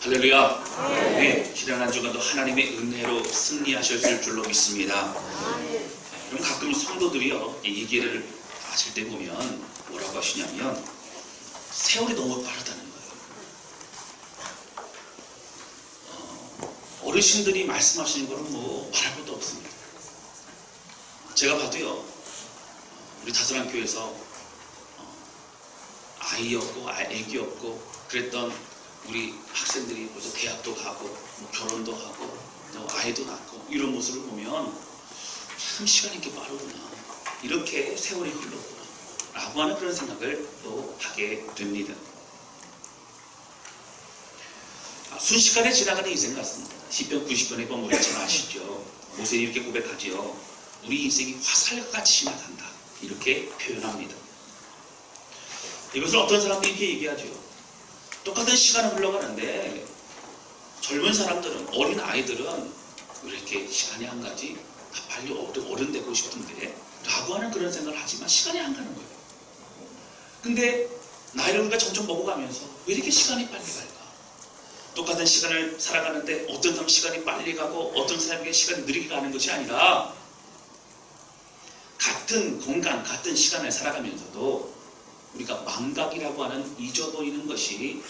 할렐루야. 네, 지난 한 주간도 하나님의 은혜로 승리하셨을 줄로 믿습니다. 그럼 가끔 성도들이요, 이 얘기를 하실 때 보면 뭐라고 하시냐면 세월이 너무 빠르다는 거예요. 어르신들이 말씀하시는 거는 뭐 말할 것도 없습니다. 제가 봐도요, 우리 다소랑교회에서 아이 없고 애기 없고 그랬던 우리 학생들이 벌써 대학도 가고 뭐 결혼도 하고 또 아이도 낳고 이런 모습을 보면 참 시간이 이렇게 빠르구나, 이렇게 세월이 흘렀구나 라고 하는 그런 생각을 또 하게 됩니다. 순식간에 지나가는 인생 같습니다. 시편 90편에 보면 우리가 잘 아시죠. 모세는 이렇게 고백하지요. 우리 인생이 화살같이 지나간다, 이렇게 표현합니다. 이것을 어떤 사람들이 이렇게 얘기하죠. 똑같은 시간은 흘러가는데 젊은 사람들은, 어린 아이들은 왜 이렇게 시간이 안 가지? 빨리 어른 되고 싶은데 라고 하는 그런 생각을 하지만 시간이 안 가는 거예요. 근데 나이를 우리가 점점 먹어가면서 왜 이렇게 시간이 빨리 갈까? 똑같은 시간을 살아가는데 어떤 사람 시간이 빨리 가고 어떤 사람에게 시간이 느리게 가는 것이 아니라 같은 공간, 같은 시간을 살아가면서도 우리가 망각이라고 하는 잊어버리는 것이,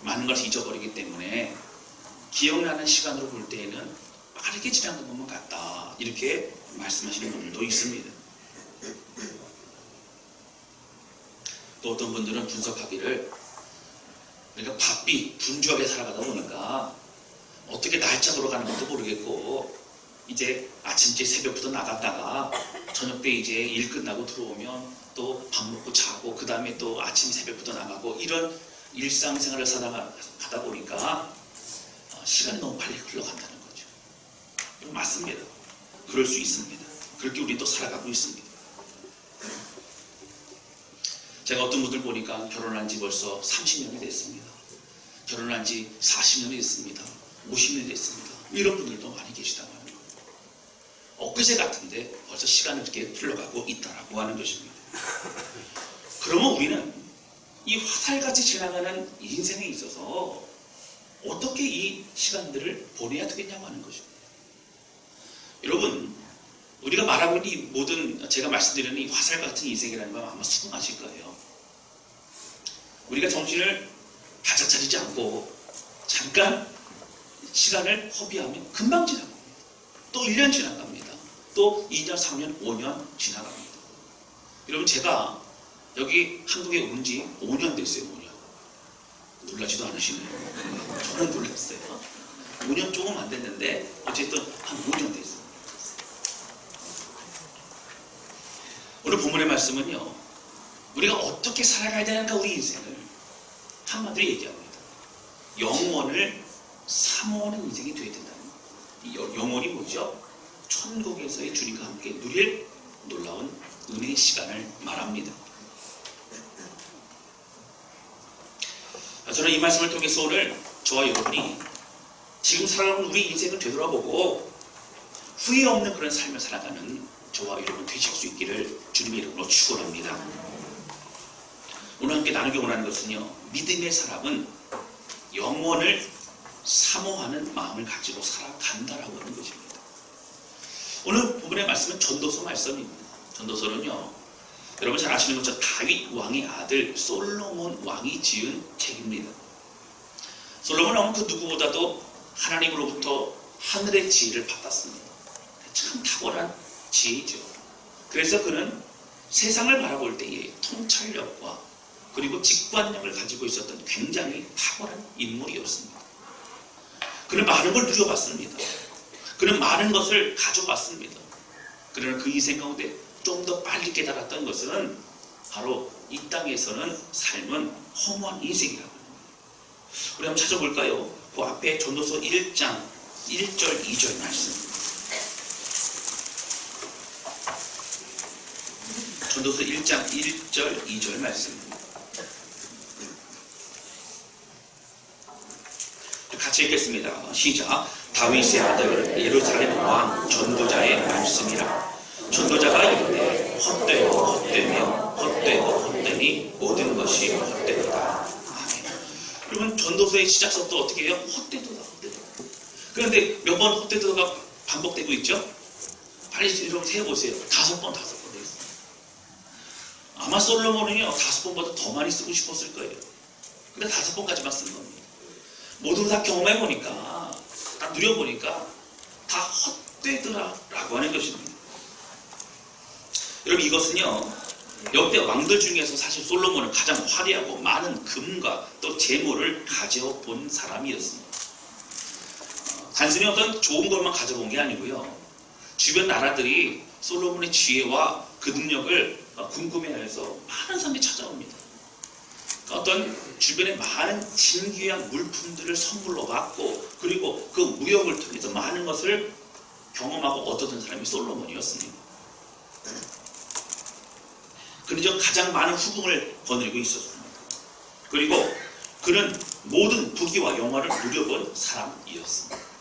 많은 것을 잊어버리기 때문에 기억나는 시간으로 볼 때에는 빠르게 지나간 것만 같다, 이렇게 말씀하시는 분들도 있습니다. 또 어떤 분들은 분석하기를, 그러니까 바삐 분주하게 살아가다 보니까 어떻게 날짜 돌아가는 것도 모르겠고 이제 아침째 새벽부터 나갔다가 저녁 때 이제 일 끝나고 들어오면 또 밥 먹고 자고 그 다음에 또 아침 새벽부터 나가고 이런 일상생활을 살아가다 보니까 시간이 너무 빨리 흘러간다는 거죠. 맞습니다. 그럴 수 있습니다. 그렇게 우리 또 살아가고 있습니다. 제가 어떤 분들 보니까 결혼한 지 벌써 30년이 됐습니다. 결혼한 지 40년이 됐습니다. 50년이 됐습니다. 이런 분들도 많이 계시다고 하는 거예요. 엊그제 같은데 벌써 시간이 이렇게 흘러가고 있다라고 하는 것입니다. 그러면 우리는 이 화살같이 지나가는 인생에 있어서 어떻게 이 시간들을 보내야 되겠냐고 하는 것입니다. 여러분, 우리가 말하고 있는 이 모든, 제가 말씀드리는 이 화살같은 인생이라는 건 아마 수긍하실 거예요. 우리가 정신을 바짝 차리지 않고 잠깐 시간을 허비하면 금방 지나갑니다. 또 1년 지나갑니다. 또 2년, 3년, 5년 지나갑니다. 여러분, 제가 여기 한국에 온 지 5년 됐어요. 5년. 놀라지도 않으시네요. 저는 놀랐어요. 5년 조금 안 됐는데 어쨌든 한 5년 됐어요. 오늘 본문의 말씀은요, 우리가 어떻게 살아가야 되는가, 우리 인생을 한마디로 얘기합니다. 영원을 사모하는 인생이 되어야 된다는 거예요. 이 영원이 뭐죠? 천국에서의 주님과 함께 누릴 놀라운 은혜의 시간을 말합니다. 저는 이 말씀을 통해서 오늘 저와 여러분이 지금 살아가는 우리 인생을 되돌아보고 후회 없는 그런 삶을 살아가는 저와 여러분 되실 수 있기를 주님의 이름으로 축원합니다. 오늘 함께 나누기 원하는 것은요, 믿음의 사람은 영원을 사모하는 마음을 가지고 살아간다라고 하는 것입니다. 오늘 부분의 말씀은 전도서 말씀입니다. 전도서는요, 여러분 잘 아시는 것처럼 다윗 왕의 아들 솔로몬 왕이 지은 책입니다. 솔로몬 왕은 그 누구보다도 하나님으로부터 하늘의 지혜를 받았습니다. 참 탁월한 지혜죠. 그래서 그는 세상을 바라볼 때의 통찰력과 그리고 직관력을 가지고 있었던 굉장히 탁월한 인물이었습니다. 그는 많은 걸 누려봤습니다. 그는 많은 것을 가져봤습니다. 그러나 그 인생 가운데 좀 더 빨리 깨달았던 것은 바로 이 땅에서는 삶은 허무한 인생이라고 합니다. 우리 한번 찾아볼까요? 그 앞에 전도서 1장 1절 2절 말씀. 전도서 1장 1절 2절 말씀. 같이 읽겠습니다. 시작. 다윗의 아들 예루살렘 왕 전도자의 말씀이라. 전도자가 이르되 헛되고 헛되며 헛되고 헛되니 모든 것이 헛되도다. 아멘. 여러분, 전도서의 시작서부터 어떻게 해요? 헛되도다. 그런데 몇 번 헛되도가 반복되고 있죠? 빨리 여러분 세어보세요. 5번 되어 있어요. 아마 솔로몬은요 5번보다 더 많이 쓰고 싶었을 거예요. 근데 5번까지만 쓴 겁니다. 모두 다 경험해보니까, 다 누려보니까 다 헛되더라라고 하는 것입니다. 여러분, 이것은요 역대 왕들 중에서 사실 솔로몬은 가장 화려하고 많은 금과 또 재물을 가져본 사람이었습니다. 단순히 어떤 좋은 것만 가져본 게 아니고요, 주변 나라들이 솔로몬의 지혜와 그 능력을 궁금해해서 많은 사람이 찾아옵니다. 어떤 주변에 많은 진귀한 물품들을 선물로 받고, 그리고 그 무역을 통해서 많은 것을 경험하고 얻었던 사람이 솔로몬이었습니다. 그는 가장 많은 후궁을 거느리고 있었습니다. 그리고 그는 모든 부귀와 영화를 누려본 사람이었습니다.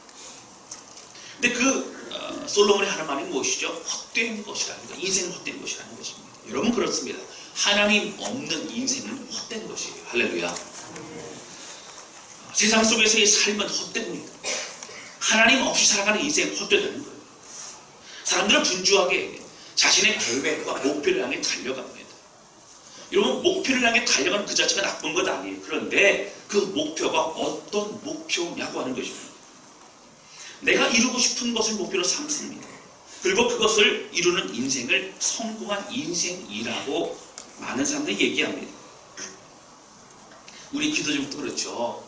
근데 그 솔로몬의 하는 말이 무엇이죠? 헛된 것이라는 것, 인생은 헛된 것이라는 것입니다. 여러분, 그렇습니다. 하나님 없는 인생은 헛된 것이에요. 할렐루야. 세상 속에서의 삶은 헛됩니다. 하나님 없이 살아가는 인생은 헛되다는 거예요. 사람들은 분주하게 자신의 계획과 목표를 향해 달려갑니다. 여러분, 목표를 향해 달려가는 그 자체가 나쁜 것 아니에요. 그런데 그 목표가 어떤 목표냐고 하는 것입니다. 내가 이루고 싶은 것을 목표로 삼습니다. 그리고 그것을 이루는 인생을 성공한 인생이라고 많은 사람들이 얘기합니다. 우리 기도 중도 그렇죠.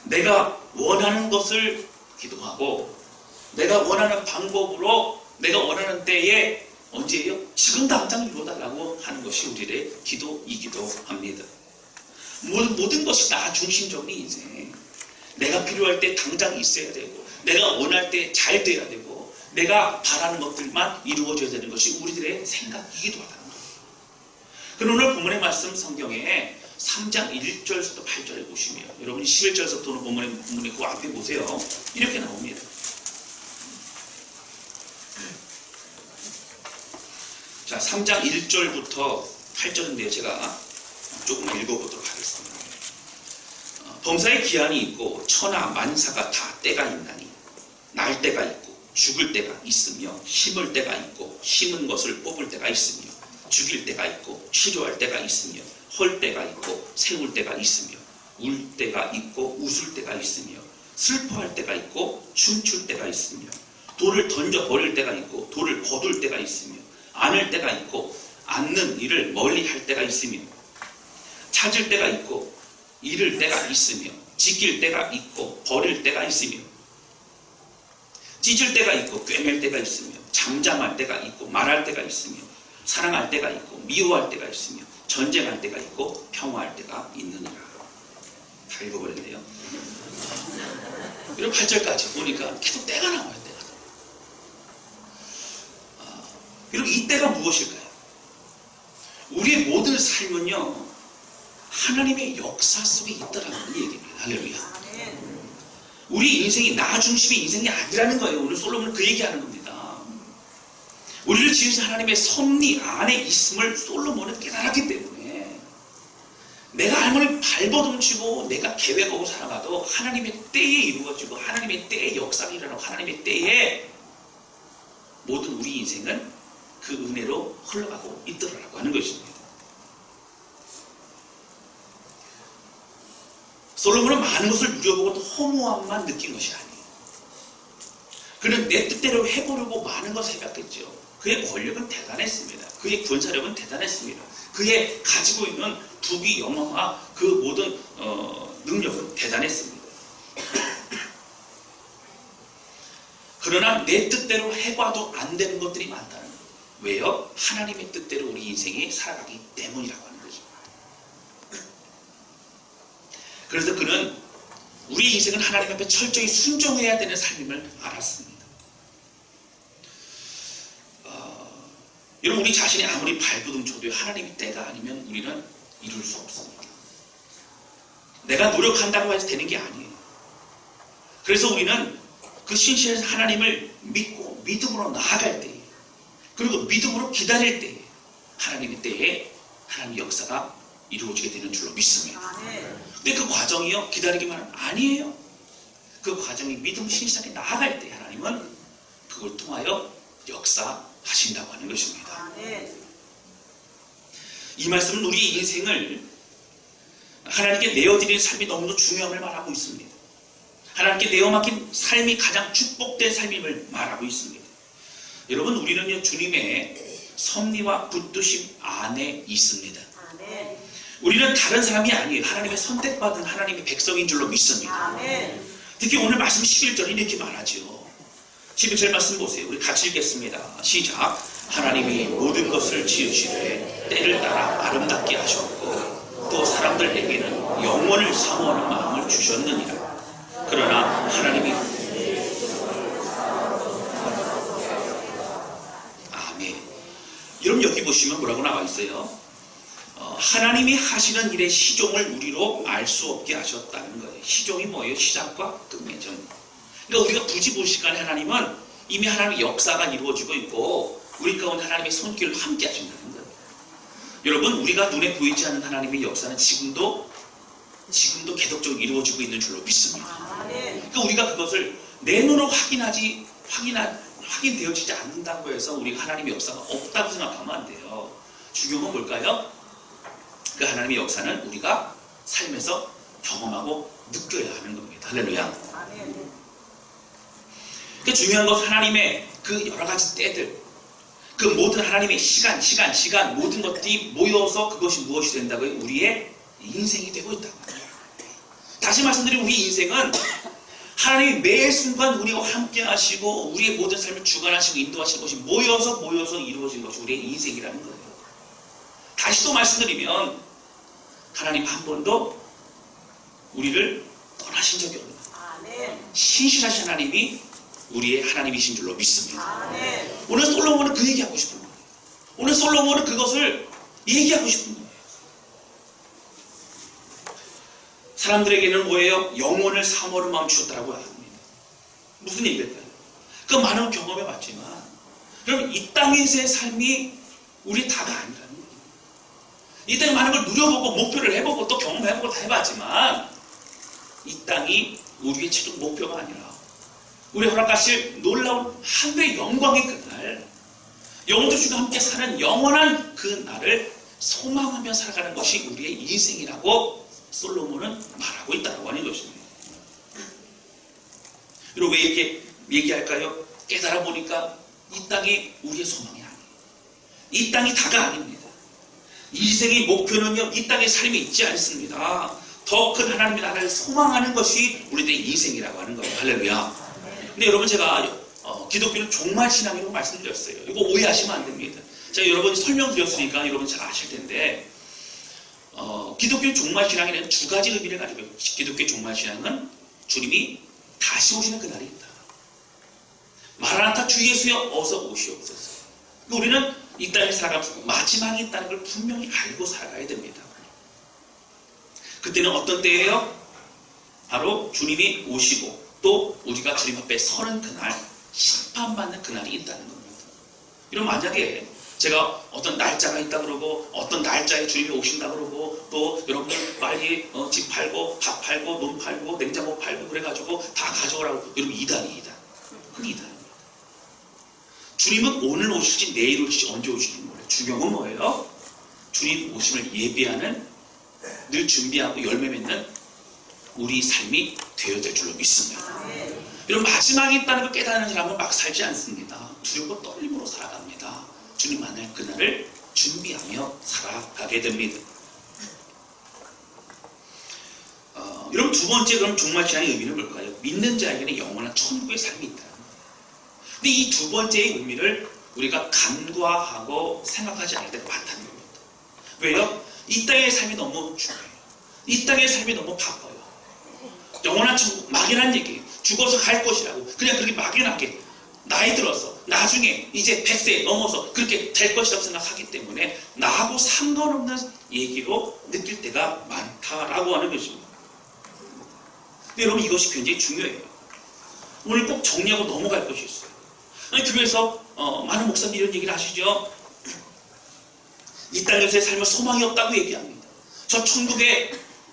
내가 원하는 것을 기도하고, 내가 원하는 방법으로, 내가 원하는 때에 언제예요? 지금 당장 이루어달라고 하는 것이 우리의 기도이기도 합니다. 모든 것이 나 중심적인 인생. 내가 필요할 때 당장 있어야 되고, 내가 원할 때 잘 돼야 되고, 내가 바라는 것들만 이루어져야 되는 것이 우리들의 생각이기도 하다는 거예요. 그럼 오늘 본문의 말씀 성경에 3장 1절부터 8절에 보시면, 여러분이 11절부터 오늘 본문의 그 앞에 보세요. 이렇게 나옵니다. 자, 3장 1절부터 8절인데요. 제가 조금만 읽어보도록 하겠습니다. 범사에 기한이 있고 천하 만사가 다 때가 있나니, 날 때가 있고 죽을 때가 있으며, 심을 때가 있고 심은 것을 뽑을 때가 있으며, 죽일 때가 있고 치료할 때가 있으며, 헐 때가 있고 세울 때가 있으며, 울 때가 있고 웃을 때가 있으며, 슬퍼할 때가 있고 춤출 때가 있으며, 돌을 던져 버릴 때가 있고 돌을 거둘 때가 있으며, 안을 때가 있고 않는 일을 멀리 할 때가 있으며, 찾을 때가 있고 잃을 때가 있으며, 지킬 때가 있고 버릴 때가 있으며, 찢을 때가 있고 꿰맬 때가 있으며, 잠잠할 때가 있고 말할 때가 있으며, 사랑할 때가 있고 미워할 때가 있으며, 전쟁할 때가 있고 평화할 때가 있느니라. 다 읽어버렸네요. 이런 8절까지 보니까 계속 때가 나와요. 때가. 여러분, 이 때가 무엇일까요? 우리의 모든 삶은요, 하나님의 역사 속에 있다라는 얘기입니다. 할렐루야. 우리 인생이 나 중심의 인생이 아니라는 거예요. 오늘 솔로몬은 그 얘기하는 겁니다. 우리를 지으신 하나님의 섭리 안에 있음을 솔로몬은 깨달았기 때문에, 내가 할머니 발버둥치고 내가 계획하고 살아가도 하나님의 때에 이루어지고, 하나님의 때의 역사가 일어나고, 하나님의 때에 모든 우리 인생은 그 은혜로 흘러가고 있더라라고 하는 것입니다. 솔로몬은 많은 것을 누려보고 또 허무함만 느낀 것이 아니에요. 그는 내 뜻대로 해보려고 많은 것을 해봤겠죠. 그의 권력은 대단했습니다. 그의 군사력은 대단했습니다. 그의 가지고 있는 부귀 영화와 그 모든 능력은 대단했습니다. 그러나 내 뜻대로 해봐도 안 되는 것들이 많다는 거예요. 왜요? 하나님의 뜻대로 우리 인생이 살아가기 때문이라고 하는 거죠. 그래서 그는 우리 인생은 하나님 앞에 철저히 순종해야 되는 삶임을 알았습니다. 여러분, 우리 자신이 아무리 발버둥 쳐도 하나님의 때가 아니면 우리는 이룰 수 없습니다. 내가 노력한다고 해서 되는 게 아니에요. 그래서 우리는 그 신실한 하나님을 믿고 믿음으로 나아갈 때에, 그리고 믿음으로 기다릴 때에 하나님의 때에 하나님의 역사가 이루어지게 되는 줄로 믿습니다. 근데 그 과정이요 기다리기만 아니에요. 그 과정이 믿음 신실하게 나아갈 때 하나님은 그걸 통하여 역사하신다고 하는 것입니다. 이 말씀은 우리 인생을 하나님께 내어드리는 삶이 너무도 중요함을 말하고 있습니다. 하나님께 내어맡긴 삶이 가장 축복된 삶임을 말하고 있습니다. 여러분, 우리는요 주님의 섭리와 붙드심 안에 있습니다. 우리는 다른 사람이 아니에요. 하나님의 선택받은 하나님의 백성인 줄로 믿습니다. 특히 오늘 말씀 11절에 이렇게 말하죠. 11절 말씀 보세요. 우리 같이 읽겠습니다. 시작. 하나님이 모든 것을 지으시되 때를 따라 아름답게 하셨고 또 사람들에게는 영원을 사모하는 마음을 주셨느니라. 그러나 하나님이 아멘. 여러분 여기 보시면 뭐라고 나와 있어요? 하나님이 하시는 일의 시종을 우리로 알 수 없게 하셨다는 거예요. 시종이 뭐예요? 시작과 끝맺음. 그러니까 우리가 굳이 볼 시간에 하나님은 이미 하나님의 역사가 이루어지고 있고 우리 가운데 하나님의 손길을 함께 하신다는 거예요. 여러분, 우리가 눈에 보이지 않는 하나님의 역사는 지금도 계속적으로 이루어지고 있는 줄로 믿습니다. 그러니까 우리가 그것을 내 눈으로 확인되어지지 않는다고 해서 우리가 하나님의 역사가 없다고 생각하면 안 돼요. 중요한 건 뭘까요? 그 하나님의 역사는 우리가 삶에서 경험하고 느껴야 하는 겁니다. 할렐루야. 그 중요한 것은 하나님의 그 여러 가지 때들, 그 모든 하나님의 시간 모든 것들이 모여서 그것이 무엇이 된다고요? 우리의 인생이 되고 있다고 합니다. 다시 말씀드리면 우리 인생은 하나님이 매 순간 우리와 함께 하시고 우리의 모든 삶을 주관하시고 인도하시는 것이 모여서 이루어진 것이 우리의 인생이라는 거예요. 다시 또 말씀드리면 하나님 한 번도 우리를 떠나신 적이 없는 신실하신 하나님이 우리의 하나님이신 줄로 믿습니다. 오늘 솔로몬은 그 얘기하고 싶은 거예요. 오늘 솔로몬은 그것을 얘기하고 싶은 거예요. 사람들에게는 뭐예요? 영혼을 사모하는 마음 주셨다라고 합니다. 무슨 얘기일까요? 그 많은 경험해 봤지만 그럼 이 땅에서의 삶이 우리 다가 아니라는 거예요. 이 땅에 많은 걸 누려보고 목표를 해보고 또 경험해보고 다 해봤지만 이 땅이 우리의 최종 목표가 아니라 우리 허락하실 놀라운 하늘의 영광의 그날, 영원토록 주가 함께 사는 영원한 그 날을 소망하며 살아가는 것이 우리의 인생이라고 솔로몬은 말하고 있다고 하는 것입니다. 그리고 왜 이렇게 얘기할까요? 깨달아 보니까 이 땅이 우리의 소망이 아니에요. 이 땅이 다가 아닙니다. 인생의 목표는요, 이 땅의 삶이 있지 않습니다. 더 큰 하나님의 나라를 소망하는 것이 우리들의 인생이라고 하는 거예요. 할렐루야. 근데 여러분, 제가 기독교는 종말신앙이라고 말씀드렸어요. 이거 오해하시면 안 됩니다. 제가 여러분이 설명드렸으니까 여러분 잘 아실 텐데 기독교 종말신앙에는 두 가지 의미를 가지고 있어요. 기독교 종말신앙은 주님이 다시 오시는 그날이 있다. 마라나타 주 예수여 어서 오시옵소서. 우리는 이 땅에 살아가면서 마지막이 있다는 걸 분명히 알고 살아가야 됩니다. 그때는 어떤 때예요? 바로 주님이 오시고 또 우리가 주님 앞에 서는 그날, 심판받는 그날이 있다는 겁니다. 이런 만약에 제가 어떤 날짜가 있다 그러고 어떤 날짜에 주님이 오신다 그러고 또 여러분들 빨리 집 팔고 밥 팔고 논 팔고 냉장고 팔고 그래가지고 다 가져오라고. 여러분 이단입니다. 그건 이단입니다. 주님은 오늘 오실지 내일 오실지 언제 오실지 몰라요. 중요한 건 뭐예요? 주님 오심을 예비하는, 늘 준비하고 열매 맺는 우리 삶이 되어야 될 줄로 믿습니다. 이런 마지막이 있다는 걸 깨닫는 사람은 막 살지 않습니다. 두렵고 떨림으로 살아갑니다. 주님 만날 그날을 준비하며 살아가게 됩니다. 여러분, 두 번째 그럼 종말신앙의 의미는 뭘까요? 믿는 자에게는 영원한 천국의 삶이 있다. 근데 이 두 번째의 의미를 우리가 간과하고 생각하지 않을 때가 많다는 겁니다. 왜요? 이 땅의 삶이 너무 중요해요. 이 땅의 삶이 너무 바빠요. 영원한 천국, 막연한 얘기예요. 죽어서 갈 것이라고 그냥 그렇게 막연하게 나이 들어서 나중에 이제 100세 넘어서 그렇게 될 것이라고 생각하기 때문에 나하고 상관없는 얘기로 느낄 때가 많다라고 하는 것입니다. 근데 여러분, 이것이 굉장히 중요해요. 오늘 꼭 정리하고 넘어갈 것이 있어요. 아니, 교회에서 많은 목사님이 이런 얘기를 하시죠. 이 땅에서의 삶은 소망이 없다고 얘기합니다. 저 천국에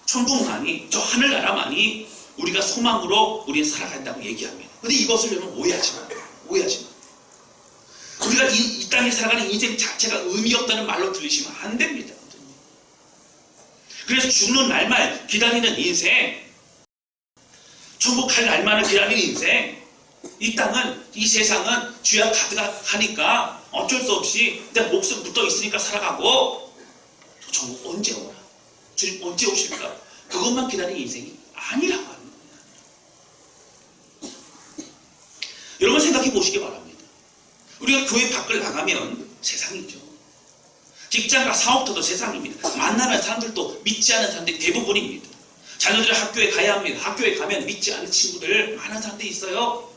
천국만이, 저 하늘나라만이 우리가 소망으로 우리는 살아간다고 얘기합니다. 근데 이것을 여러분 오해하지 마요. 오해하지 마요. 우리가 이 땅에 살아가는 인생 자체가 의미 없다는 말로 들리시면 안 됩니다. 그래서 죽는 날만 기다리는 인생, 천국 갈 날만을 기다리는 인생, 이 땅은, 이 세상은 죄악 가득하니까 어쩔 수 없이 내 목숨 붙어 있으니까 살아가고, 저 천국 언제 오나? 주님 언제 오실까? 그것만 기다리는 인생이 아니라고 합니다. 여러분 생각해 보시기 바랍니다. 우리가 교회 밖을 나가면 세상이죠. 직장과 사업터도 세상입니다. 만나는 사람들도 믿지 않은 사람들이 대부분입니다. 자녀들이 학교에 가야 합니다. 학교에 가면 믿지 않는 친구들 많은 사람들이 있어요.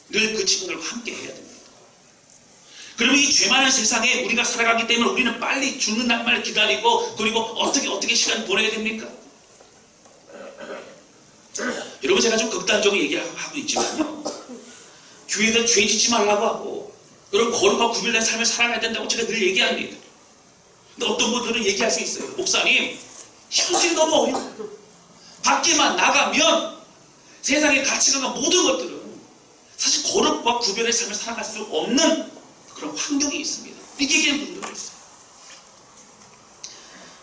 늘 그 친구들과 함께 해야 됩니다. 그러면 이 죄 많은 세상에 우리가 살아가기 때문에 우리는 빨리 죽는 날만을 기다리고, 그리고 어떻게 시간 보내야 됩니까? 여러분 제가 좀 극단적으로 얘기하고 있지만요, 교회에서 죄 짓지 말라고 하고, 여러분 거룩과 구별된 삶을 살아가야 된다고 제가 늘 얘기합니다. 근데 어떤 분들은 얘기할 수 있어요. 목사님, 현실이 너무 어려워요. 밖에만 나가면 세상의 가치관과 모든 것들은 사실 거룩과 구별의 삶을 살아갈 수 없는 그런 환경이 있습니다. 이렇게 얘기하는 분들도 있어요.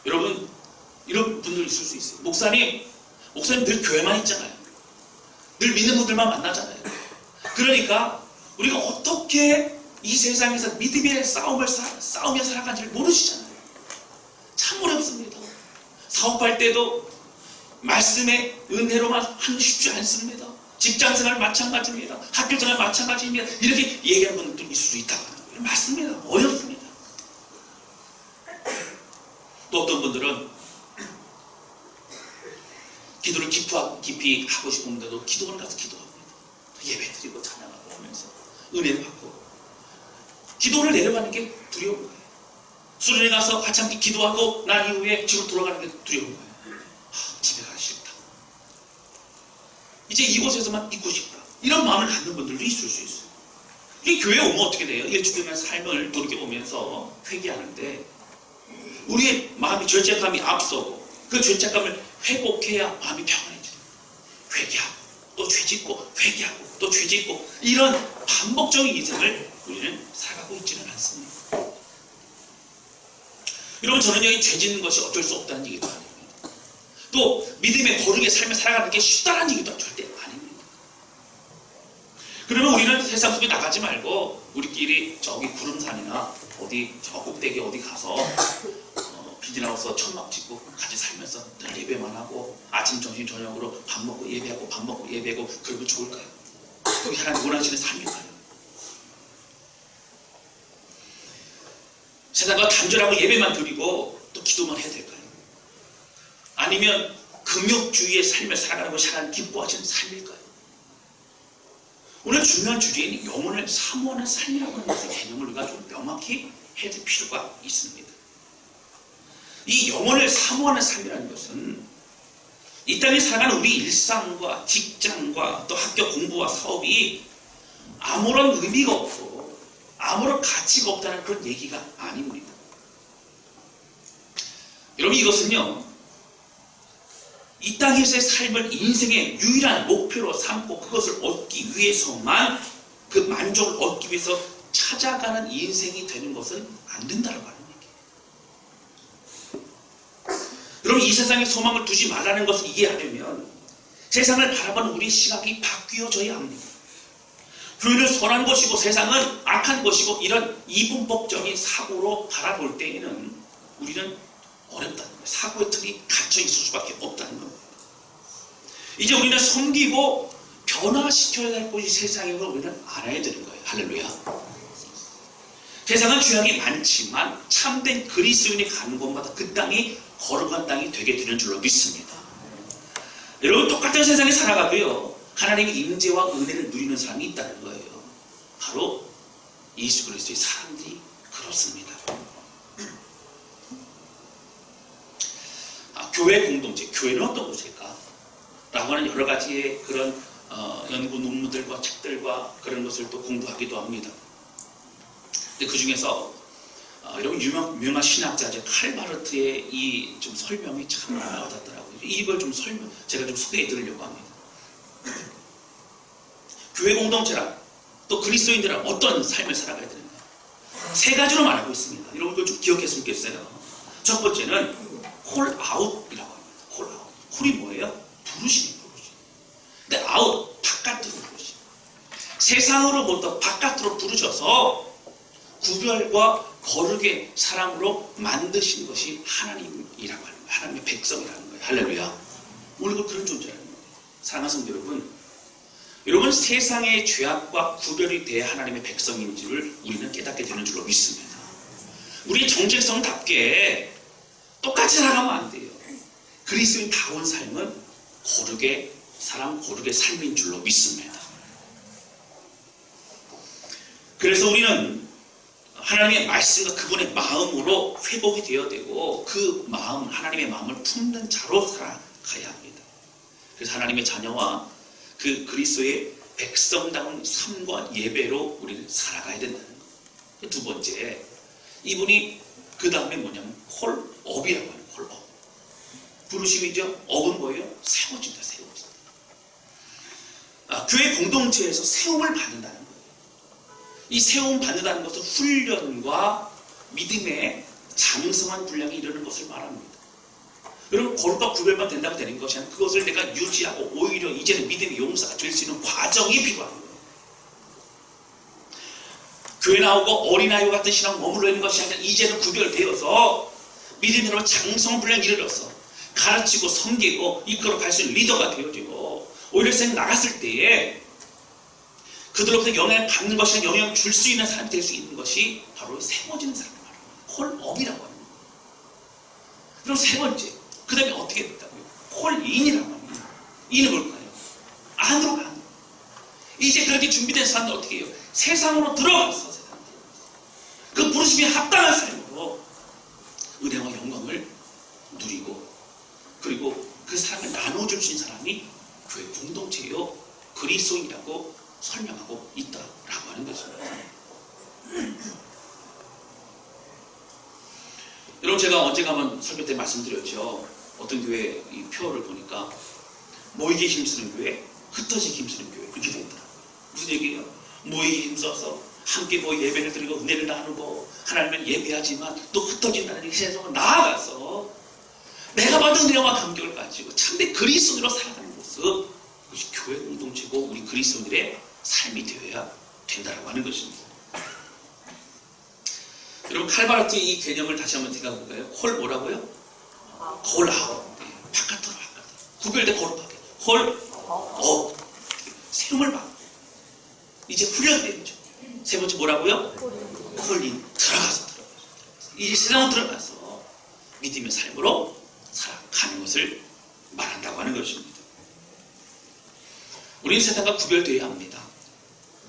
여러분, 이런 분들 있을 수 있어요. 목사님 늘 교회만 있잖아요. 늘 믿는 분들만 만나잖아요. 그러니까 우리가 어떻게 이 세상에서 믿음의 싸우며 살아간지를 모르시잖아요. 참 어렵습니다. 사업할 때도 말씀의 은혜로만 하는 쉽지 않습니다. 직장생활 마찬가지입니다. 학교생활 마찬가지입니다. 이렇게 얘기하는 분들도 있을 수 있다고 하는 거예요. 맞습니다. 어렵습니다. 또 어떤 분들은 기도를 깊이 하고 싶은데도 기도원 가서 기도합니다. 예배드리고 찬양하고 하면서 은혜를 받고, 기도를 내려가는 게 두려운 거예요. 수련회 가서 같이 함께 기도하고 난 이후에 집으로 돌아가는 게 두려운 거예요. 집에 가기 싫다. 이제 이곳에서만 있고 싶다. 이런 마음을 갖는 분들도 있을 수 있어요. 이게 교회에 오면 어떻게 돼요? 일주일간 삶을 돌이켜보면서 회개하는데 우리의 마음이 죄책감이 앞서고, 그 죄책감을 회복해야 마음이 평안해져요. 회개하고 또 죄짓고, 회개하고 또 죄짓고, 이런 반복적인 인생을 우리는 살아가고 있지는 않습니다. 여러분, 저는요, 이 죄짓는 것이 어쩔 수 없다는 얘기도 아닙니다. 또 믿음의 거룩의 삶을 살아가는 게 쉽다는 얘기도 절대 아닙니다. 그러면 우리는 세상 속에 나가지 말고 우리끼리 저기 구름산이나 어디 저 꼭대기 어디 가서 비즈나우스 천막 짓고 같이 살면서 늘 예배만 하고 아침 점심 저녁으로 밥 먹고 예배하고 밥 먹고 예배하고, 그러면 좋을까요? 그게 하나님 원하시는 삶일까요? 세상과 단절하고 예배만 드리고 또 기도만 해야 될까요? 아니면 금욕주의의 삶을 살아가는 것이 하나님 기뻐하시는 삶일까요? 오늘 중요한 주제인 영혼을 사모하는 삶이라고 하는 것의 개념을 우리가 좀 명확히 해야 될 필요가 있습니다. 이 영혼을 사모하는 삶이라는 것은 이 땅에 살아가는 우리 일상과 직장과 또 학교 공부와 사업이 아무런 의미가 없고 아무런 가치가 없다는 그런 얘기가 아닙니다. 여러분, 이것은요, 이 땅에서의 삶을 인생의 유일한 목표로 삼고 그것을 얻기 위해서만, 그 만족을 얻기 위해서 찾아가는 인생이 되는 것은 안 된다고 하는 얘기예요. 여러분, 이 세상에 소망을 두지 말라는 것을 이해하려면 세상을 바라보는 우리 시각이 바뀌어져야 합니다. 교회는 선한 것이고 세상은 악한 것이고, 이런 이분법적인 사고로 바라볼 때에는 우리는 어렵다는 거예요. 사고의 틀이 갇혀 있을 수밖에 없다는 겁니다. 이제 우리는 섬기고 변화시켜야 될 것이 세상인 걸 우리는 알아야 되는 거예요. 할렐루야. 세상은 죄악이 많지만 참된 그리스도인이 가는 곳마다 그 땅이 거룩한 땅이 되게 되는 줄로 믿습니다. 여러분, 똑같은 세상에 살아가도요, 하나님의 임재와 은혜를 누리는 사람이 있다는 거예요. 바로 예수 그리스도의 사람들이 그렇습니다. 교회 공동체, 교회는 어떤 곳일까? 라고 하는 여러 가지의 그런 연구 논문들과 책들과 그런 것을 또 공부하기도 합니다. 근데 그 중에서 여러분 유명한 신학자죠. 칼바르트의 이 좀 설명이 참 와닿더라고요. 이걸 좀 제가 좀 소개해 드리려고 합니다. 교회 공동체란 또 그리스도인들은 어떤 삶을 살아가야 되는가? 세 가지로 말하고 있습니다. 여러분 이걸 좀 기억했으면 좋겠어요. 첫 번째는 콜아웃이라고 합니다. 콜아웃. 콜이 뭐예요? 부르심이. 근데 아웃, 바깥으로 부르심. 세상으로부터 바깥으로 부르셔서 구별과 거룩의 사람으로 만드신 것이 하나님이라고 하는 거예요. 하나님의 백성이라는 거예요. 할렐루야. 우리가 그런 존재라는 거예요. 사랑하는 성도 여러분 세상의 죄악과 구별이 돼야 하나님의 백성인 줄을 우리는 깨닫게 되는 줄로 믿습니다. 우리 정체성답게 똑같이 살아가면 안 돼요. 그리스도인다운 삶은 거룩의 삶인 줄로 믿습니다. 그래서 우리는 하나님의 말씀과 그분의 마음으로 회복이 되어야 되고 그 마음, 하나님의 마음을 품는 자로 살아가야 합니다. 그래서 하나님의 자녀와 그 그리스도의 백성다운 삶과 예배로 우리는 살아가야 된다는 것. 두 번째, 이분이 그 다음에 뭐냐면 콜업이라고 하는 콜업. 부르심이죠. 업은 뭐예요? 세워진다, 세워진다. 교회 공동체에서 세움을 받는다는 거예요. 이 세움 받는다는 것은 훈련과 믿음의 장성한 분량이 이르는 것을 말합니다. 여러분 거룩과 구별만 된다고 되는 것이 아니라 그것을 내가 유지하고 오히려 이제는 믿음의 용사가 될 수 있는 과정이 필요한 거예요. 교회 나오고 어린아이와 같은 신앙 머물러 있는 것이 아니라 이제는 구별되어서 믿음으로 장성분량에 이르러서 가르치고 섬기고 이끌어 갈 수 있는 리더가 되어지고 오히려 세상 나갔을 때에 그들로부터 영향을 받는 것이 아니라 영향을 줄 수 있는 사람이 될 수 있는 것이 바로 세워지는 사람을 말합니다. 콜업이라고 합니다. 그럼 세 번째, 그 다음에 어떻게 됐다고요? 콜인이라고 합니다. 이는 뭘까요? 안으로 가는 거예요. 이제 그렇게 준비된 사람들 어떻게 해요? 세상으로 들어가서 그 부르심에 합당한 삶으로 은혜와 영광을 누리고 그리고 그 사람을 나눠줄 수 있는 사람이 교회 공동체요 그리스도인이라고 설명하고 있다라고 하는 것입니다. 여러분 제가 언제가 한번 설교 때 말씀드렸죠. 어떤 교회 이 표를 보니까 모이게 힘쓰는 교회, 흩어지게 힘쓰는 교회 이렇게 되어 있더라고요. 무슨 얘기예요? 모이게 힘써서 함께 모이 예배를 드리고 은혜를 나누고 하나님을 예배하지만 또 흩어진다는 이 세상을 나아가서 내가 받은 은혜와 감격을 가지고 참된 그리스도인으로 살아가는 모습, 그것이 교회 공동체고 우리 그리스도인들의 삶이 되어야 된다고 하는 것입니다. 여러분 칼바르트 이 개념을 다시 한번 생각해 볼까요? 콜 뭐라고요? 콜아웃. 네, 바깥으로 구별된 거룩하게 콜업. 세움을 받고 이제 훈련되죠. 세 번째 뭐라고요? 콜인. 들어가서 이제 세상으로 들어가서 믿음의 삶으로 살아가는 것을 말한다고 하는 것입니다. 우리는 세상과 구별되어야 합니다.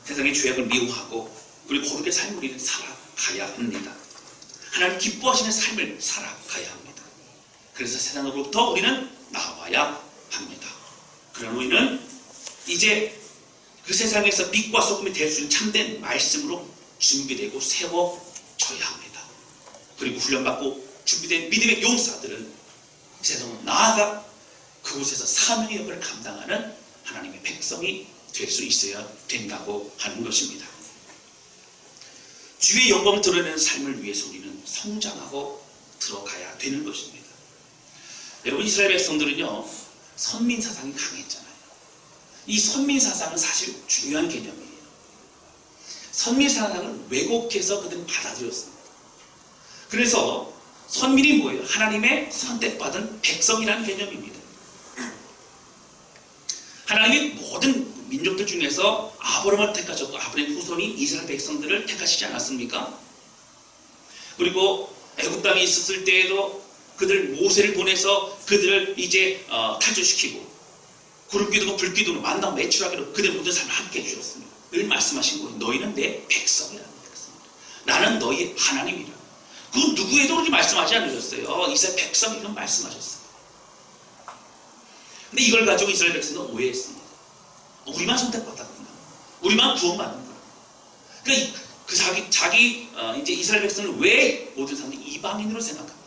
세상의 죄악을 미워하고 그리고 거룩의 삶을 우리는 살아가야 합니다. 하나님 기뻐하시는 삶을 살아가야 합니다. 그래서 세상으로부터 우리는 나와야 합니다. 그러나 우리는 이제 그 세상에서 빛과 소금이 될 수 있는 참된 말씀으로 준비되고 세워져야 합니다. 그리고 훈련받고 준비된 믿음의 용사들은 세상으로 나아가 그곳에서 사명의 역할을 감당하는 하나님의 백성이 될 수 있어야 된다고 하는 것입니다. 주의 영광을 드러내는 삶을 위해서 우리는 성장하고 들어가야 되는 것입니다. 여러분 이스라엘 백성들은요 선민 사상이 강했잖아요. 이 선민 사상은 사실 중요한 개념이에요. 선민 사상을 왜곡해서 그들은 받아들였습니다. 그래서 선민이 뭐예요? 하나님의 선택받은 백성이라는 개념입니다. 하나님이 모든 민족들 중에서 아브라함을 택하셨고 아브라함의 후손이 이스라엘 백성들을 택하시지 않았습니까? 그리고 애굽 땅에 있었을 때에도 그들 모세를 보내서 그들을 이제 탈출시키고 구름기둥과 불기둥으로 만나 매출하기로 그들 모든 삶을 함께 해주셨습니다. 늘 말씀하신 거예요. 너희는 내 백성이라는 백성이다. 나는 너희 하나님이라. 그 누구에도 그렇게 말씀하지 않으셨어요. 이스라엘 백성이라고 말씀하셨어요. 근데 이걸 가지고 이스라엘 백성은 오해했습니다. 우리만 선택받았구나. 우리만 구원받는구나. 그러니까 이제 이스라엘 백성을 왜 모든 사람들이 이방인으로 생각합니다.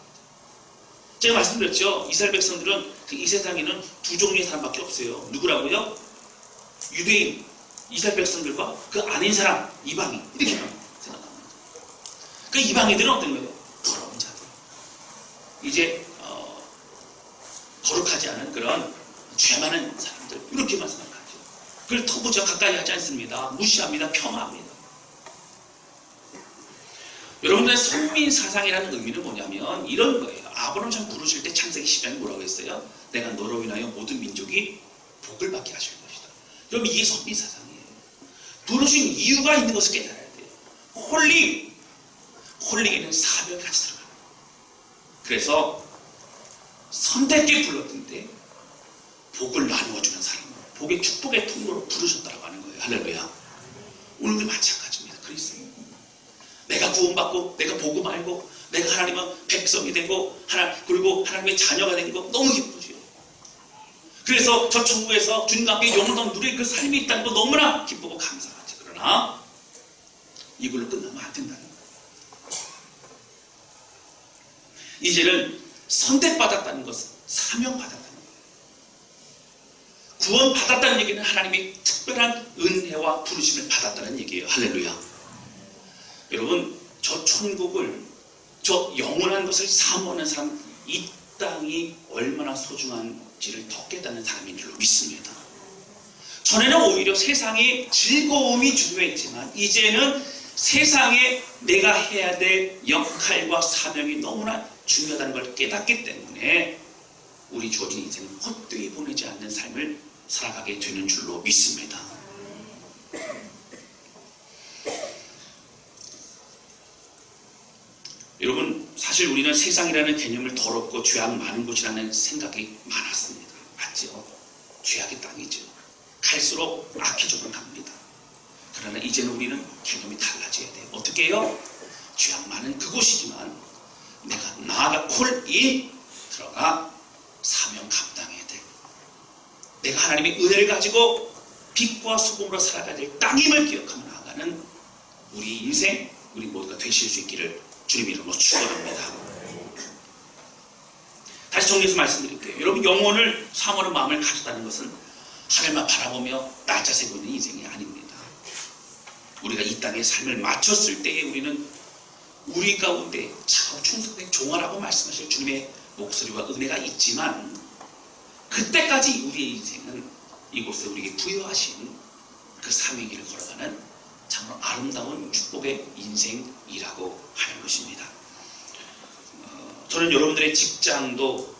제가 말씀드렸죠. 이스라엘 백성들은 이 세상에는 두 종류의 사람밖에 없어요. 누구라고요? 유대인, 이스라엘 백성들과 그 아닌 사람, 이방인, 이렇게만 생각합니다. 그 이방인들은 어떤 거예요? 더러운 자들. 이제 거룩하지 않은 그런 죄 많은 사람들, 이렇게만 생각하죠. 그걸 터부져 가까이 하지 않습니다. 무시합니다. 폄하합니다. 여러분들의 선민 사상이라는 의미는 뭐냐면 이런 거예요. 아브라함 참 부르실 때 창세기 10장에 뭐라고 했어요? 내가 너로 인하여 모든 민족이 복을 받게 하실 것이다. 그럼 이게 선민 사상이에요. 부르신 이유가 있는 것을 깨달아야 돼요. 홀릭에는 사명이 같이 들어가요. 그래서 선택게 불렀는데 복을 나누어주는 사람, 복의 축복의 통로로 부르셨다고 하는 거예요. 할렐루야. 오늘도 마찬가지입니다. 그리스도. 내가 구원받고 내가 복음 알고 내가 하나님의 백성이 되고 그리고 하나님의 자녀가 된 거 너무 기쁘죠. 그래서 저 천국에서 주님과 함께 영원한 누릴 그 삶이 있다는 거 너무나 기쁘고 감사하죠. 그러나 이걸로 끝나면 안 된다는 거예요. 이제는 선택받았다는 것은 사명받았다는 거예요. 구원받았다는 얘기는 하나님의 특별한 은혜와 부르심을 받았다는 얘기예요. 할렐루야. 여러분, 저 천국을, 저 영원한 것을 사모하는 사람, 이 땅이 얼마나 소중한지를 더 깨닫는 사람인 줄로 믿습니다. 전에는 오히려 세상의 즐거움이 중요했지만 이제는 세상에 내가 해야 될 역할과 사명이 너무나 중요하다는 걸 깨닫기 때문에 우리 주어진 인생은 헛되이 보내지 않는 삶을 살아가게 되는 줄로 믿습니다. 여러분, 사실 우리는 세상이라는 개념을 더럽고 죄악 많은 곳이라는 생각이 많았습니다. 맞죠? 죄악의 땅이죠. 갈수록 악해져만 갑니다. 그러나 이제는 우리는 개념이 달라져야 돼요. 어떻게 해요? 죄악 많은 그곳이지만 내가 나아가 콜인 들어가 사명 감당해야 돼. 내가 하나님의 은혜를 가지고 빛과 소금으로 살아가야 될 땅임을 기억하며 나아가는 우리 인생, 우리 모두가 되실 수 있기를 주님 이름으로 축원합니다. 다시 정리해서 말씀드릴게요. 여러분, 영혼을 사모하는 마음을 가졌다는 것은 하늘만 바라보며 날짜 세고 있는 인생이 아닙니다. 우리가 이 땅의 삶을 마쳤을 때에 우리는 우리 가운데 차고 충성된 종아라고 말씀하실 주님의 목소리와 은혜가 있지만 그때까지 우리의 인생은 이곳에 우리에게 부여하신 그 사명의 길을 걸어가는 참으로 아름다운 축복의 인생이라고 하는 것입니다. 저는 여러분들의 직장도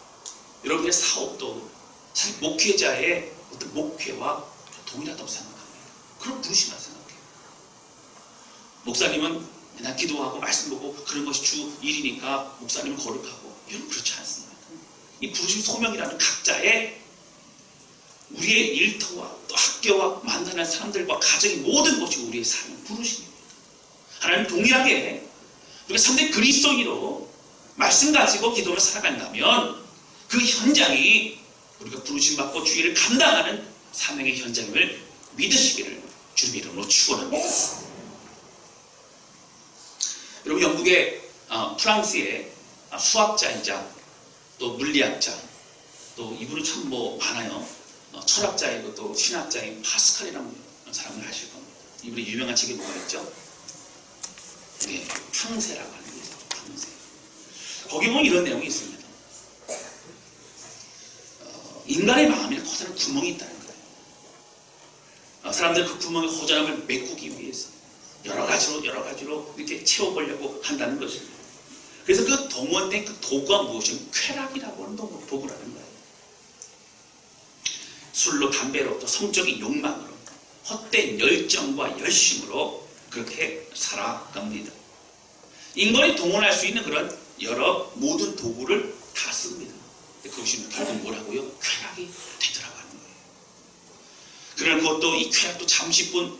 여러분의 사업도 사실 목회자의 어떤 목회와 동일하다고 생각합니다. 그런 부르심이라고 생각해요. 목사님은 맨날 기도하고 말씀 보고 그런 것이 주 일이니까 목사님은 거룩하고, 여러분 그렇지 않습니다. 이 부르심 소명이라는 각자의 우리의 일터와 또 학교와 만나는 사람들과 가정의 모든 것이 우리의 삶의 부르심입니다. 하나님 동일하게 우리가 상당히 그리스도인으로 말씀 가지고 기도를 살아간다면 그 현장이 우리가 부르심받고 주의를 감당하는 사명의 현장임을 믿으시기를 주님의 이름으로 축원합니다. 여러분, 영국의 프랑스의 수학자이자 또 물리학자, 또 이분은 참 많아요. 철학자이고 또 신학자인 파스칼이라는 사람을 아실 겁니다. 이분의 유명한 책이 뭐가 있죠? 네, 탕세라고 하는 게 있어요. 탕세. 거기 보면 이런 내용이 있습니다. 인간의 마음에 커다란 구멍이 있다는 거예요. 사람들은 그 구멍의 허전함을 메꾸기 위해서 여러 가지로 이렇게 채워보려고 한다는 것입니다. 그래서 그 동원된 그 도구가 무엇이냐면 쾌락이라고 하는 도구라는 거예요. 술로, 담배로, 또 성적인 욕망으로, 헛된 열정과 열심으로 그렇게 살아갑니다. 인간이 동원할 수 있는 그런 여러 모든 도구를 다 씁니다. 그것이 결국 뭐라고요? 쾌락이 되더라고 하는 거예요. 그러나 그것도 이 쾌락도 잠시뿐,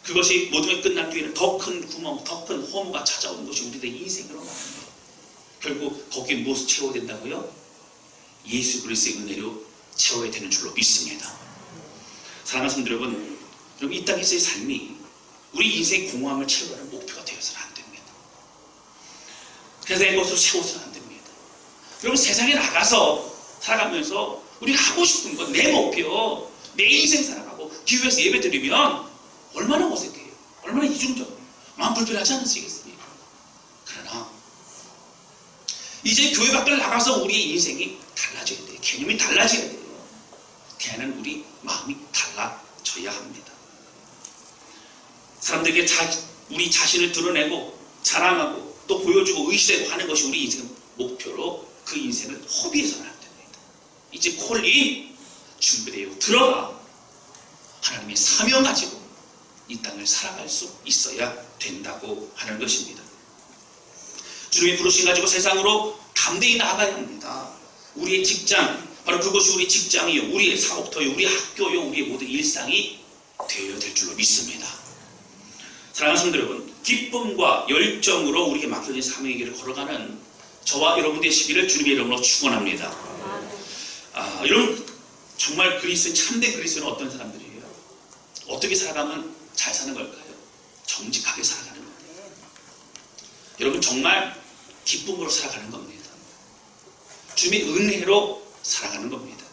그것이 모든 게 끝난 뒤에는 더 큰 구멍, 더 큰 허무가 찾아오는 것이 우리들의 인생으로 나옵니다. 결국 거기에 무엇을 채워야 된다고요? 예수 그리스도의 은혜로 채워야 되는 줄로 믿습니다. 사랑하는 성도 여러분, 이 땅에서의 삶이 우리 인생의 공허함을 채워가는 세상의 것으로 세워서는 안 됩니다. 여러분, 세상에 나가서 살아가면서 우리가 하고 싶은 것, 내 목표, 내 인생 살아가고 기회에서 예배 드리면 얼마나 어색해요. 얼마나 이중적이에요. 마음 불편하지 않으시겠습니까? 그러나 이제 교회 밖을 나가서 우리의 인생이 달라져야 돼요. 개념이 달라져야 돼요. 대하는 우리 마음이 달라져야 합니다. 사람들에게 우리 자신을 드러내고 자랑하고 또 보여주고 의시되고 하는 것이 우리 인생 목표로 그 인생을 허비해서는 안 됩니다. 이제 콜린 준비되어 들어가 하나님의 사명 가지고 이 땅을 살아갈 수 있어야 된다고 하는 것입니다. 주님의 부르심 가지고 세상으로 담대히 나아가야 합니다. 우리의 직장, 바로 그것이 우리 직장이요, 우리의 사업터요, 우리 학교요, 우리의 모든 일상이 되어야 될 줄로 믿습니다. 사랑하는 성도 여러분, 기쁨과 열정으로 우리에게 맡겨진 사명의 길을 걸어가는 저와 여러분 되시기를 주님의 이름으로 축원합니다. 여러분, 정말 그리스도인, 참된 그리스도인은 어떤 사람들이에요? 어떻게 살아가면 잘 사는 걸까요? 정직하게 살아가는 겁니다. 여러분, 정말 기쁨으로 살아가는 겁니다. 주님의 은혜로 살아가는 겁니다.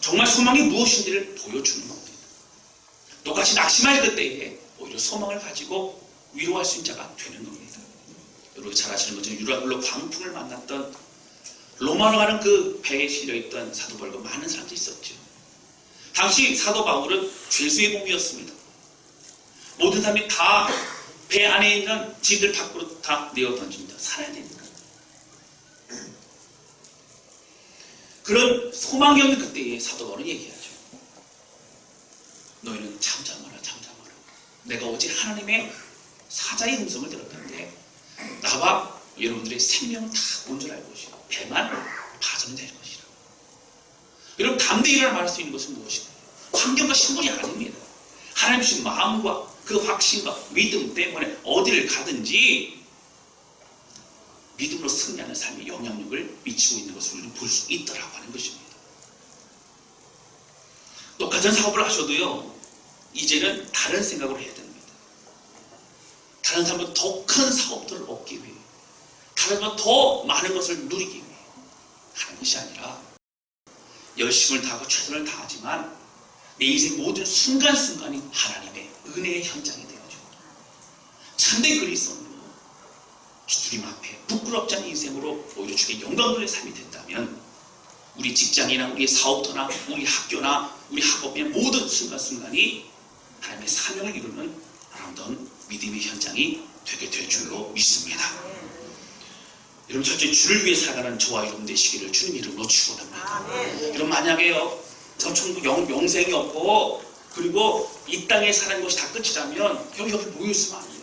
정말 소망이 무엇인지를 보여주는 겁니다. 똑같이 낙심할 그때에 오히려 소망을 가지고 위로할 수 있는 자가 되는 겁니다. 여러분 잘 아시는 것처럼 유라굴로 광풍을 만났던 로마로 가는 그 배에 실려있던 사도 바울과 많은 사람들이 있었죠. 당시 사도 바울은 죄수의 몸이었습니다. 모든 사람이 다 배 안에 있는 짐들 밖으로 다 내어 던집니다. 살아야 됩니다. 그런 소망이 없는 그때에 사도 바울은 얘기하죠. 너희는 잠잠하라, 잠잠하라. 내가 오직 하나님의 사자의 음성을 들었는데 나와 여러분들의 생명은 다 온 줄 알고 것이고 배만 봐주면 될 것이라. 여러분, 담대히 일어나 말할 수 있는 것은 무엇인가요? 환경과 신분이 아닙니다. 하나님 주신 마음과 그 확신과 믿음 때문에 어디를 가든지 믿음으로 승리하는 삶의 영향력을 미치고 있는 것을 우리는 볼 수 있더라고 하는 것입니다. 똑같은 사업을 하셔도요, 이제는 다른 생각으로 해야 됩니다. 다른 사람보다 더 큰 사업들을 얻기 위해, 다른 사람보다 더 많은 것을 누리기 위해 하는 것이 아니라 열심을 다하고 최선을 다하지만 내 인생 모든 순간순간이 하나님의 은혜의 현장이 되어줘. 참된 그리스도인으로 주님 앞에 부끄럽지 않은 인생으로 오히려 주께 영광 돌리는 삶이 된다면 우리 직장이나 우리 사업터나 우리 학교나 우리 학업의 모든 순간순간이 하나님의 사명을 이루는 아름다운 믿음의 현장이 되게 될 줄로 믿습니다. 여러분, 첫째 주를 위해 살아가는 저와 여러분 되시기를 주님 이름으로 축원합니다. 여러분, 만약에요 저 천국 영생이 없고 그리고 이 땅에 사는 것이 다 끝이라면 여기 모여있으면 안 돼요.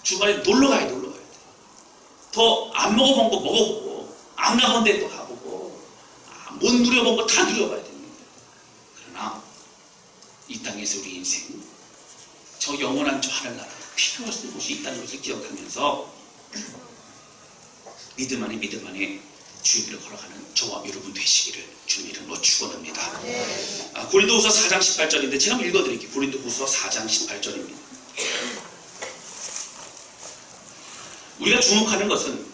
주말에 놀러 가야 돼. 더 안 먹어본 거 먹어보고 안 가본 데 또 가보고 못 누려본 거 다 누려봐야 됩니다. 그러나 이 땅에서 우리 인생 저 영원한 저 하늘나라 필요한 곳이 있다는 것을 기억하면서 믿음 안에 주의 길을 걸어가는 저와 여러분 되시기를 주님 이름으로 축원합니다. 고린도후서 4장 18절인데 제가 한번 읽어드릴게요. 고린도후서 4장 18절입니다. 우리가 주목하는 것은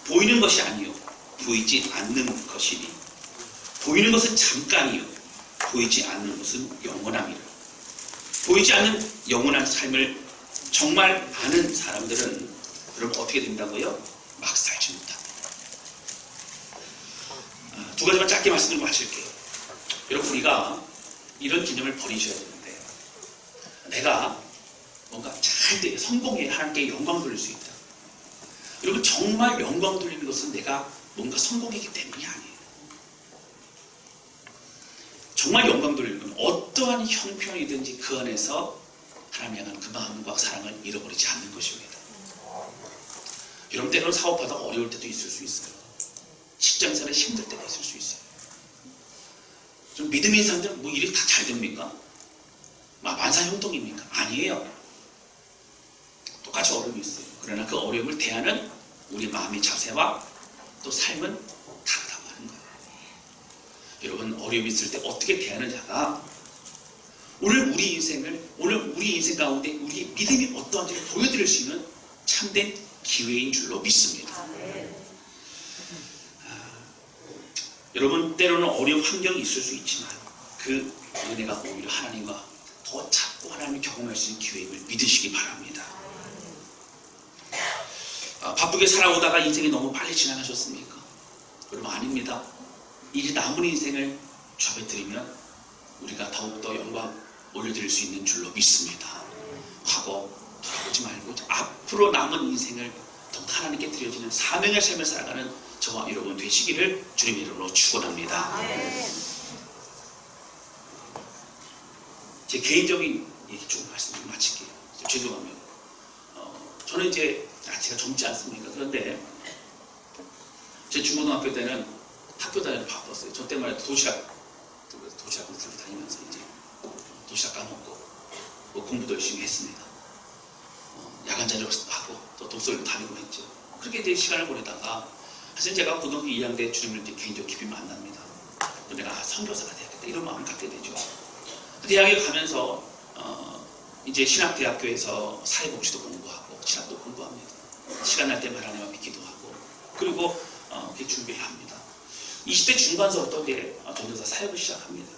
보이는 것이 아니요 보이지 않는 것이니 보이는 것은 잠깐이요 보이지 않는 것은 영원함이라. 보이지 않는 영원한 삶을 정말 아는 사람들은 여러분 어떻게 된다고요? 막 살지 못합니다. 두 가지만 짧게 말씀드리고 마칠게요. 여러분, 우리가 이런 개념을 버리셔야 되는데 내가 뭔가 잘 돼 성공해 하나님께 영광 돌릴 수 있다. 여러분, 정말 영광 돌리는 것은 내가 뭔가 성공했기 때문이 아니에요. 정말 영광 돌리는 건 어떠한 형편이든지 그 안에서 하나님 향한 그 마음과 사랑을 잃어버리지 않는 것입니다. 여러분, 때로는 사업하다가 어려울 때도 있을 수 있어요. 직장생활에 힘들 때가 있을 수 있어요. 좀 믿음 있는 사람들은 뭐 일이 다 잘 됩니까? 만사형통입니까? 아니에요. 똑같이 어려움이 있어요. 그러나 그 어려움을 대하는 우리 마음의 자세와 또 삶은 다르다고 하는 거예요. 여러분, 어려움이 있을 때 어떻게 대하느냐가 오늘 우리 인생 가운데 우리의 믿음이 어떠한지를 보여드릴 수 있는 참된 기회인 줄로 믿습니다. 여러분, 때로는 어려운 환경이 있을 수 있지만 그 은혜가 오히려 하나님과 더 찾고 하나님을 경험할 수 있는 기회임을 믿으시기 바랍니다. 바쁘게 살아오다가 인생이 너무 빨리 지나가셨습니까? 여러분, 아닙니다. 이제 남은 인생을 접해드리면 우리가 더욱더 영광 올려드릴 수 있는 줄로 믿습니다. 과거 돌아보지 말고 앞으로 남은 인생을 더욱 하나님께 드려지는 사명의 삶을 살아가는 저와 여러분 되시기를 주님의 이름으로 축원합니다. 제 개인적인 얘기 조금 말씀 좀 마칠게요. 죄송합니다. 저는 이제 제가 젊지 않습니까? 그런데 제 중고등학교 때는 학교 다니는 바빴어요. 저 때만 해도 도시락을 들고 다니면서 이제 도시락 까먹고 공부도 열심히 했습니다. 야간 자율 하고 또 독서를 다니고 했죠. 그렇게 이제 시간을 보내다가 사실 제가 고등학교 2학년 때 주님을 이제 개인적으로 깊이 만납니다. 내가 선교사가 되야겠다 이런 마음을 갖게 되죠. 대학에 가면서 이제 신학대학교에서 사회복지도 공부하고 신학도 공부합니다. 시간 날 때마다 하나님 앞에 기도하고 그리고 이렇게 준비를 합니다. 20대 중반서부터 이제 전도사 사역을 시작합니다.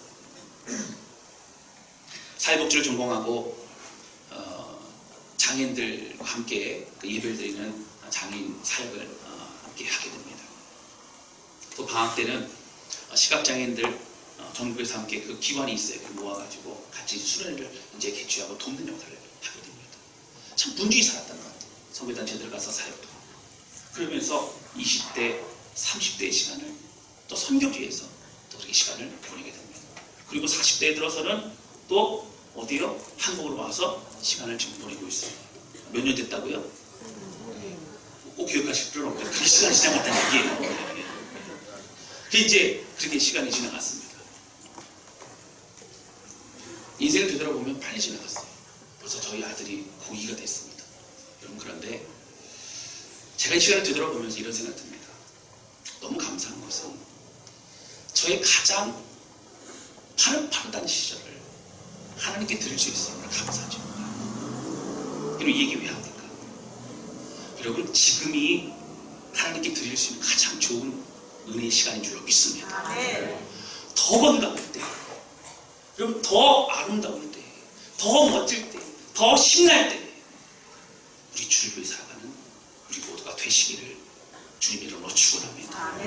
사회복지를 전공하고 장애인들과 함께 예배를 드리는 장애인 사역을 함께 하게 됩니다. 또 방학 때는 시각장애인들 전국에서 함께 그 기관이 있어요. 모아가지고 같이 수련회를 이제 개최하고 돕는 역할을 하게 됩니다. 참 분주히 살았던 것 같아요. 선교단체들 가서 사역도 하고 그러면서 20대, 30대의 시간을 또 선교지에서 또 그렇게 시간을 보내게 됩니다. 그리고 40대에 들어서는 또 어디요? 한국으로 와서 시간을 지금 보내고 있어요. 몇 년 됐다고요? 꼭 기억하실 필요는 없고요. 그 시간이 지나갔다는 얘기예요. 이제 그렇게 시간이 지나갔습니다. 인생을 되돌아보면 빨리 지나갔어요. 벌써 저희 아들이 고2가 됐습니다. 여러분, 그런데 제가 이 시간을 되돌아보면서 이런 생각 듭니다. 너무 감사한 것은 저의 가장 파릇파릇한 시절을 하나님께 드릴 수 있으면 감사하죠. 여러분, 이 얘기 왜 합니까? 여러분, 지금이 하나님께 드릴 수 있는 가장 좋은 은혜의 시간인 줄로 믿습니다. 더 건강할 때, 여러분, 더 아름다울 때, 더 멋질 때, 더 신날 때 우리 주를 위해 살아가는 우리 모두가 되시기를 주님의 이름으로 축원합니다.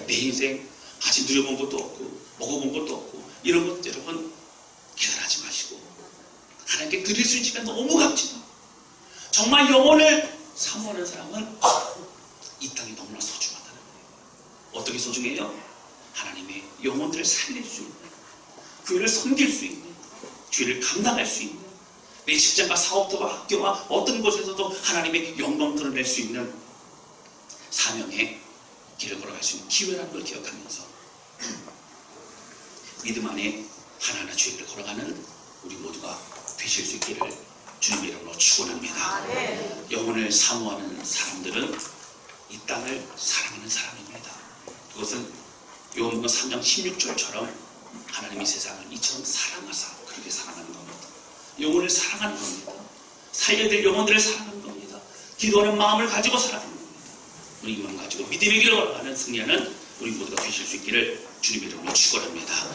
내 인생 아직 누려본 것도 없고 먹어본 것도 없고 이런 것 여러분 계산하지 마시고 하나님께 드릴 수 있는 시간 너무 값지다. 정말 영혼을 사모하는 사람은 이 땅이 너무나 소중하다는 거예요. 어떻게 소중해요? 하나님의 영혼들을 살릴 수 있는, 교회를 섬길 수 있는, 죄를 감당할 수 있는, 내 직장과 사업과 학교와 어떤 곳에서도 하나님의 영광 드러낼 수 있는 사명의 길을 걸어갈 수 있는 기회라는 걸 기억하면서 믿음 안에 하나하나 주의를 걸어가는 우리 모두가 되실 수 있기를 주님의 이름으로 축원합니다. 영혼을 사모하는 사람들은 이 땅을 사랑하는 사람입니다. 그것은 요한복음 3장 16절처럼 하나님이 세상을 이처럼 사랑하사 그렇게 사랑하는 겁니다. 영혼을 사랑하는 겁니다. 살려야 될 영혼들을 사랑하는 겁니다. 기도하는 마음을 가지고 살아가는 겁니다. 우리 이만 가지고 믿음의 길을 걸어가는 승리하는 우리 모두가 되실 수 있기를 주님의 이름으로 축원합니다.